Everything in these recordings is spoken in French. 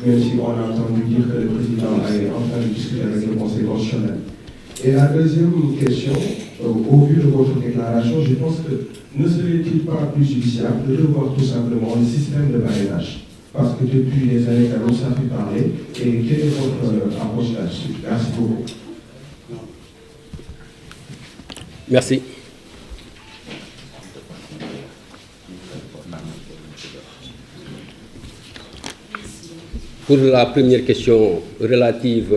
même si on a entendu dire que le président est en train de discuter avec le Conseil constitutionnel. Et la deuxième question, au vu de votre déclaration, je pense que ne serait-il pas plus judiciable de revoir tout simplement le système de parrainage? Parce que depuis des années, ça fait parler. Et quelle est votre approche là-dessus? Merci beaucoup. Merci. Pour la première question relative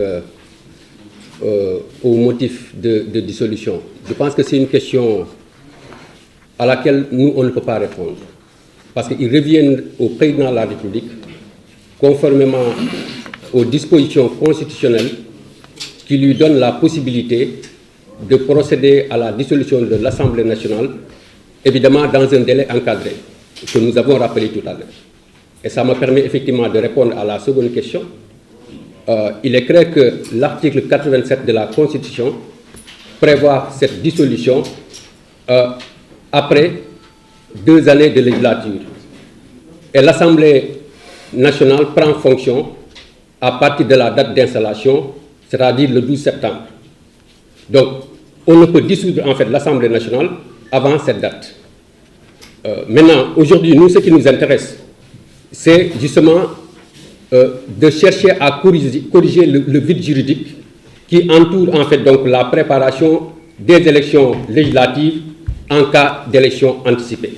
au motif de dissolution, je pense que c'est une question à laquelle nous, on ne peut pas répondre. Parce qu'ils reviennent au président de la République, conformément aux dispositions constitutionnelles qui lui donnent la possibilité de procéder à la dissolution de l'Assemblée nationale, évidemment dans un délai encadré, que nous avons rappelé tout à l'heure. Et ça me permet effectivement de répondre à la seconde question. Il est clair que l'article 87 de la Constitution prévoit cette dissolution après 2 années de législature. Et l'Assemblée nationale prend fonction à partir de la date d'installation, c'est-à-dire le 12 septembre. Donc, on ne peut dissoudre en fait l'Assemblée nationale avant cette date. Maintenant, aujourd'hui, nous, ce qui nous intéresse, c'est justement de chercher à corriger le vide juridique qui entoure en fait donc la préparation des élections législatives en cas d'élection anticipée.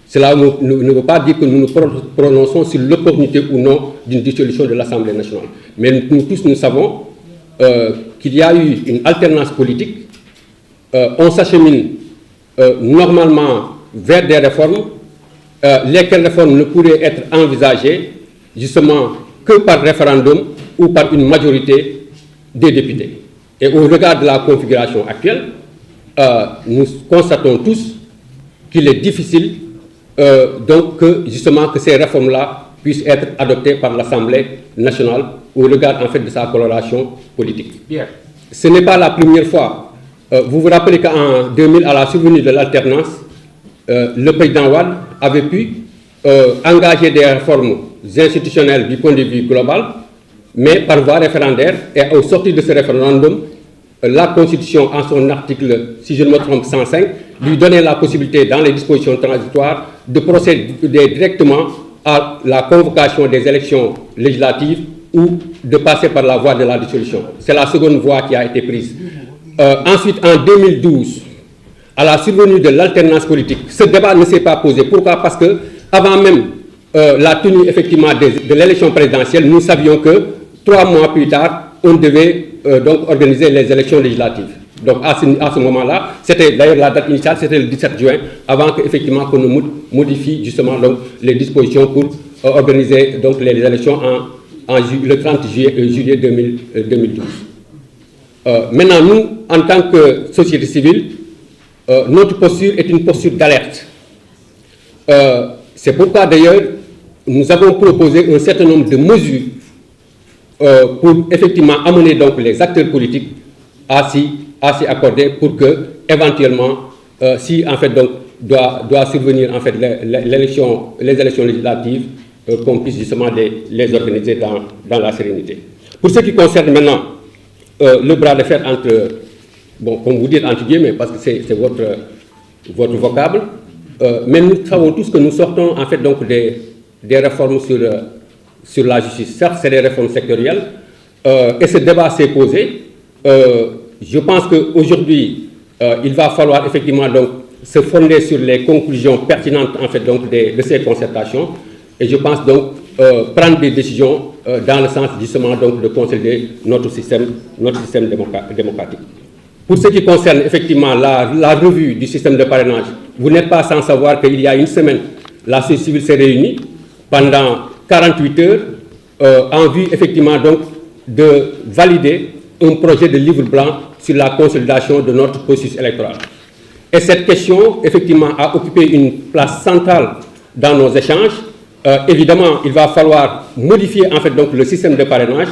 Cela ne veut pas dire que nous nous prononçons sur l'opportunité ou non d'une dissolution de l'Assemblée nationale. Mais nous tous, nous savons qu'il y a eu une alternance politique. On s'achemine normalement vers des réformes, lesquelles réformes ne pourraient être envisagées justement que par référendum ou par une majorité des députés. Et au regard de la configuration actuelle, nous constatons tous qu'il est difficile donc justement que ces réformes-là puissent être adoptées par l'Assemblée nationale au regard en fait de sa coloration politique. Bien. Ce n'est pas la première fois. Vous vous rappelez qu'en 2000, à la survenue de l'alternance, le président Wade avait pu engager des réformes institutionnelles du point de vue global, mais par voie référendaire, et au sortir de ce référendum, la Constitution, en son article, si je ne me trompe, 105, lui donnait la possibilité, dans les dispositions transitoires, de procéder directement à la convocation des élections législatives ou de passer par la voie de la dissolution. C'est la seconde voie qui a été prise. Ensuite, en 2012, à la survenue de l'alternance politique, ce débat ne s'est pas posé. Pourquoi? Parce que avant même la tenue effectivement de l'élection présidentielle, nous savions que 3 mois plus tard, on devait donc organiser les élections législatives. Donc à ce moment-là, c'était d'ailleurs la date initiale, c'était le 17 juin, avant qu'effectivement qu'on ne modifie justement donc, les dispositions pour organiser donc, les élections le 30 juillet 2012. Maintenant, nous, en tant que société civile, notre posture est une posture d'alerte. C'est pourquoi d'ailleurs, nous avons proposé un certain nombre de mesures pour effectivement amener donc les acteurs politiques à s'y accorder pour que, éventuellement, si en fait donc doit survenir en fait les élections législatives, qu'on puisse justement les organiser dans la sérénité. Pour ce qui concerne maintenant le bras de fer entre, bon, comme vous dites entre guillemets, parce que c'est votre vocable, mais nous savons tous que nous sortons en fait donc des réformes sur la justice. Certes, c'est des réformes sectorielles, et ce débat s'est posé. Je pense qu'aujourd'hui, il va falloir effectivement donc, se fonder sur les conclusions pertinentes en fait, donc, de ces concertations. Et je pense donc prendre des décisions dans le sens justement donc, de consolider notre système démocratique. Pour ce qui concerne effectivement la revue du système de parrainage, vous n'êtes pas sans savoir qu'il y a une semaine, la société civile s'est réunie pendant 48 heures en vue effectivement donc de valider un projet de livre blanc sur la consolidation de notre processus électoral. Et cette question effectivement a occupé une place centrale dans nos échanges. Évidemment, il va falloir modifier en fait donc le système de parrainage,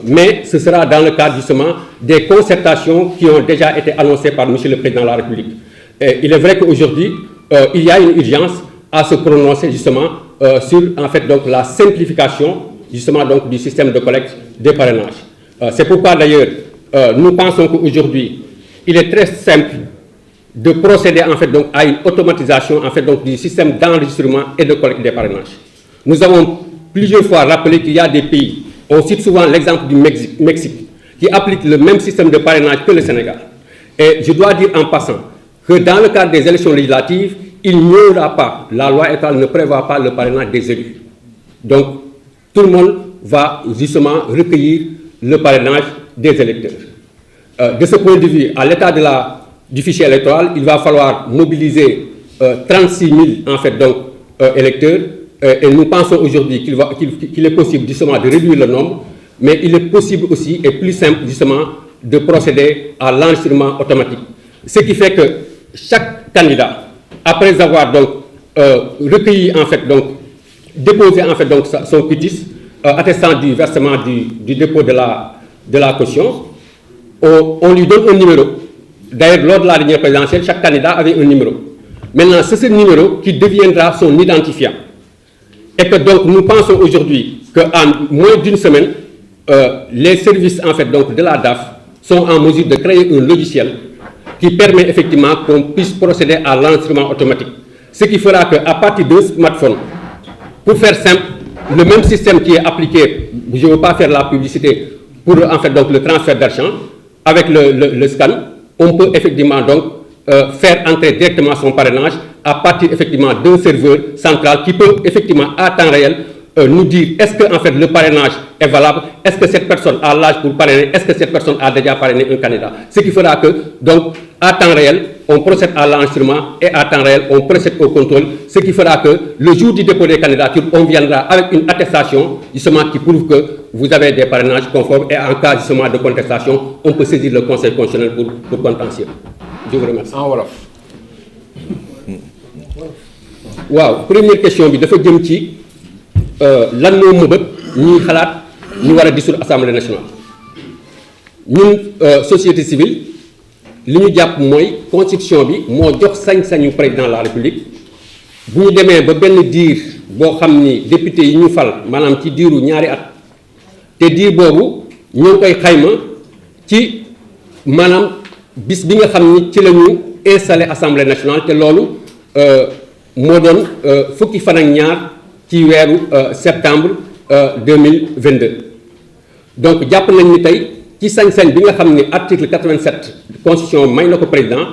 mais ce sera dans le cadre justement des concertations qui ont déjà été annoncées par M. le Président de la République. Et il est vrai qu'aujourd'hui, il y a une urgence à se prononcer justement sur en fait donc la simplification justement donc du système de collecte des parrainages. C'est pourquoi d'ailleurs nous pensons qu'aujourd'hui il est très simple de procéder en fait donc à une automatisation en fait donc du système d'enregistrement et de collecte des parrainages. Nous avons plusieurs fois rappelé qu'il y a des pays, on cite souvent l'exemple du Mexique, qui applique le même système de parrainage que le Sénégal. Et je dois dire en passant que dans le cadre des élections législatives, il n'y aura pas, la loi électorale ne prévoit pas le parrainage des élus. Donc tout le monde va justement recueillir le parrainage des électeurs. De ce point de vue, à l'état du fichier électoral, il va falloir mobiliser 36 000 en fait, donc, électeurs. Et nous pensons aujourd'hui qu'il est possible justement de réduire le nombre, mais il est possible aussi et plus simple justement de procéder à l'enregistrement automatique. Ce qui fait que chaque candidat, après avoir donc recueilli en fait donc déposé en fait donc son quitus attestant du versement du dépôt de la caution, on lui donne un numéro. D'ailleurs, lors de la dernière présidentielle, chaque candidat avait un numéro. Maintenant, c'est ce numéro qui deviendra son identifiant. Et que donc nous pensons aujourd'hui qu'en moins d'une semaine, les services en fait donc de la DAF sont en mesure de créer un logiciel qui permet effectivement qu'on puisse procéder à l'enregistrement automatique. Ce qui fera qu'à partir d'un smartphone, pour faire simple, le même système qui est appliqué, je ne veux pas faire la publicité pour en fait donc le transfert d'argent, avec le scan, on peut effectivement donc faire entrer directement son parrainage à partir effectivement d'un serveur central qui peut effectivement à temps réel nous dire est-ce que en fait le parrainage est valable, est-ce que cette personne a l'âge pour parrainer, est-ce que cette personne a déjà parrainé un candidat. Ce qui fera que donc à temps réel on procède à l'enregistrement et à temps réel on procède au contrôle, ce qui fera que le jour du dépôt des candidatures on viendra avec une attestation justement qui prouve que vous avez des parrainages conformes et en cas justement de contestation on peut saisir le conseil constitutionnel pour contentieux. Je vous remercie. En wolof. waaw première question bi dafa jëm ci lan moo mëbët ñuy xalaat ñu war a dissoudre assemblée nationale ñun société civile li ñu jàpp mooy constitution bi moo jox sañ-sañu président de la république bu ñu demee ba benn diir boo xam ni député yi ñu fal maanaam ci diiru ñaari at te diir boobu ñoo ngi koy xayma ci maanaam bis bi nga xam ni ci la ñu installé assemblée nationale te loolu moo doon fukki fan ak ñaar ci weeru septembre 2022 donc jàpp nañ ni tey ci sañ-sañ bi nga xam ni article 87 constitution may na ko président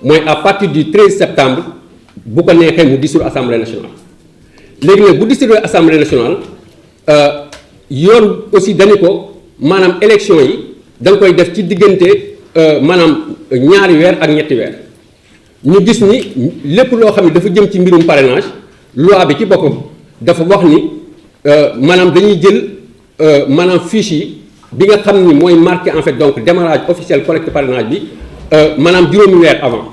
mooy à partir du 13 septembre bu ko neexee mu dissoudre assemblée nationale. léegi nag bu dissoudre assemblée nationale yoon aussi dañu ko maanaam élection yi da nga koy def ci diggante maanaam ñaari weer ak ñetti weer. ñu gis ni lépp loo xam ne dafa jëm ci mbirum parrainage loi bi ci boppam dafa wax ni maanaam dañuy jël maanaam fiche yi bi nga xam ni mooy marqué en fait donc démarrage officiel collecte parrainage bi maanaam juróomi weer avant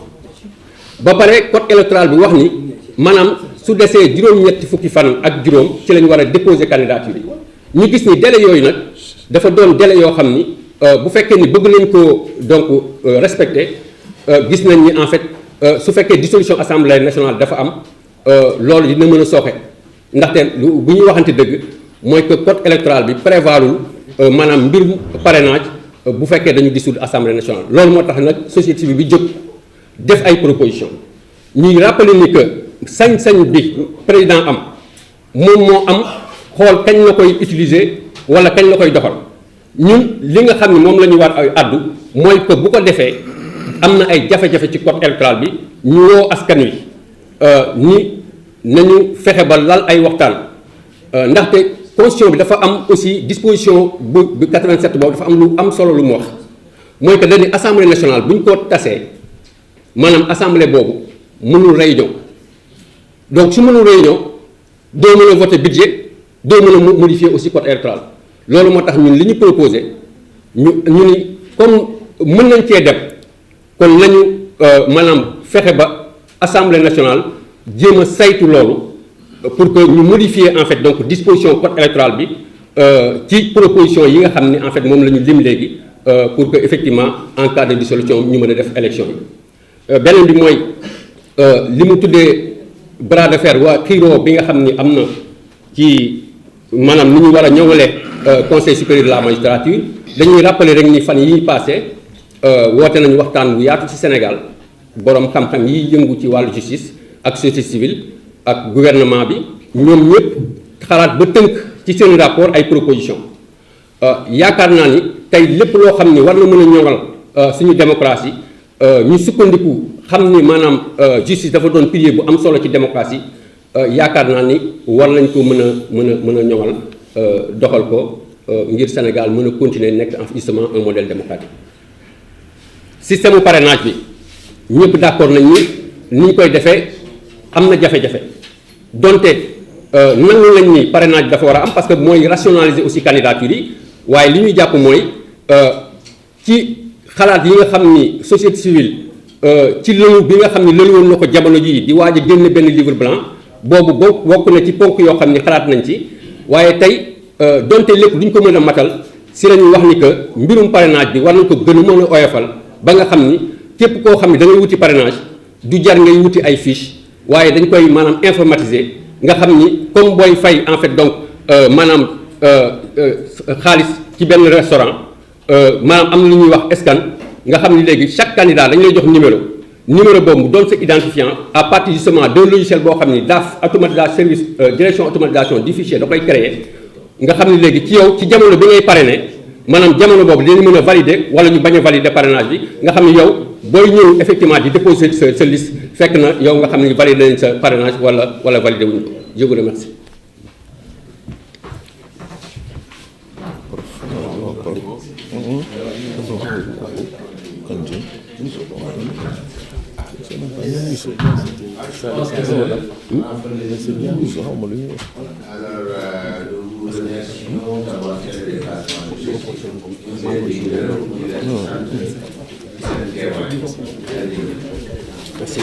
ba pare code électoral bi wax ni maanaam su desee juróom-ñetti fukki fan ak juróom ci lañ war a déposer candidature yi ñu gis ni délai yooyu nag dafa doon délai yoo xam ni bu fekkee ni bëgg nañ ko donc respecter gis nañ ni en fait su fekkee dissolution assemblée nationale dafa am loolu dina mën a sooxe ndaxte bu ñuy waxante dëgg mooy que code électoral bi prévoirul maanaam mbirum parrainage bu fekkee dañu dissoudre assemblée nationale. loolu moo tax nag société civile bi jóg def ay proposition ñuy rappeler ni que sañ-sañ bi président am moom moo am xool kañ la koy utiliser wala kañ la koy doxal ñun li nga xam ne moom la ñu war ay addu mooy que bu ko defee. am na ay jafe-jafe ci code électoral bi ñu woo askan wi ni nañu fexe ba lal ay waxtaan ndaxte constitution bi dafa am aussi disposition bu 87 boobu dafa am lu am solo lu mu wax mooy que dañu assemblée nationale bu ñu ko tasee maanaam assemblée boobu mënul réunion donc su mënul réunion doo mën a voter budget doo mën a modifier aussi code électoral loolu moo tax ñun li ñu proposé ñu ni comme mën nañ cee dem. kon lañu maanaam fexe ba assemblée nationale jéem a saytu loolu pour que ñu modifier en fait donc disposition code électoral bi ci proposition yi nga xam ne en fait moom la ñu lim léegi pour que effectivement en cas de dissolution ñu mën a def élection yi. beneen bi mooy li mu tuddee bras de fer waa xiiroo bi nga xam ni am na ci maanaam ni ñu war a ñëwalee conseil supérieur de la magistrature dañuy rappeler rek ni fan yi passé woote nañu waxtaan bu yaatu ci Sénégal borom xam-xam yi yëngu ci wàllu justice ak société civile ak gouvernement bi ñoom ñëpp xalaat ba tënk ci seen rapport ay proposition yaakaar naa ni tey lépp loo xam ni war na mën a ñoŋal suñu démocratie ñu sukkandiku xam ni maanaam justice dafa doon pilier bu am solo ci démocratie yaakaar naa ni war nañ ko mën a ñoŋal doxal ko ngir Sénégal mën a continuer nekk justement un modèle démocratique. Système parrainage bi ñëpp d'accord nañ ni ñu koy defee am na jafe-jafe donte nangu nañ ni parrainage dafa war a am parce que mooy rationaliser aussi candidature yi waaye li ñuy jàpp mooy ci xalaat yi nga xam ni société civile ci lëlu bi nga xam ni lëlu woon na ko jamono jii di waaj a génn benn livre blanc boobu bokk na ci ponk yoo xam ni xalaat nañ ci waaye tey donte lépp duñ ko mën a matal si la ñuy wax ni que mbirum parrainage bi war nañ ko gën a mën a oyofal ba nga xam ni képp koo xam ni da ngay wuti parrainage du jar ngay wuti ay fiche waaye dañ koy maanaam informatiser nga xam ni comme booy fay en fait donc maanaam xaalis ci benn restaurant maanaam am na lu ñuy wax scan nga xam ni léegi chaque candidat dañu lay jox numéro boobu doon sa identifiant à partir justement d'un logiciel boo xam ni DAF automatisation service direction automatisation du fichier da koy créer nga xam ni léegi ci yow ci jamono bi ngay parrainer maanaam jamono boobu dinañ mën a valider wala ñu bañ a valider parrainage bi nga xam ni yow booy ñëw effectivement di déposer sa liste fekk na yow nga xam ni valider nañ sa parrainage wala valider wuñ ko je vous remercie. Merci.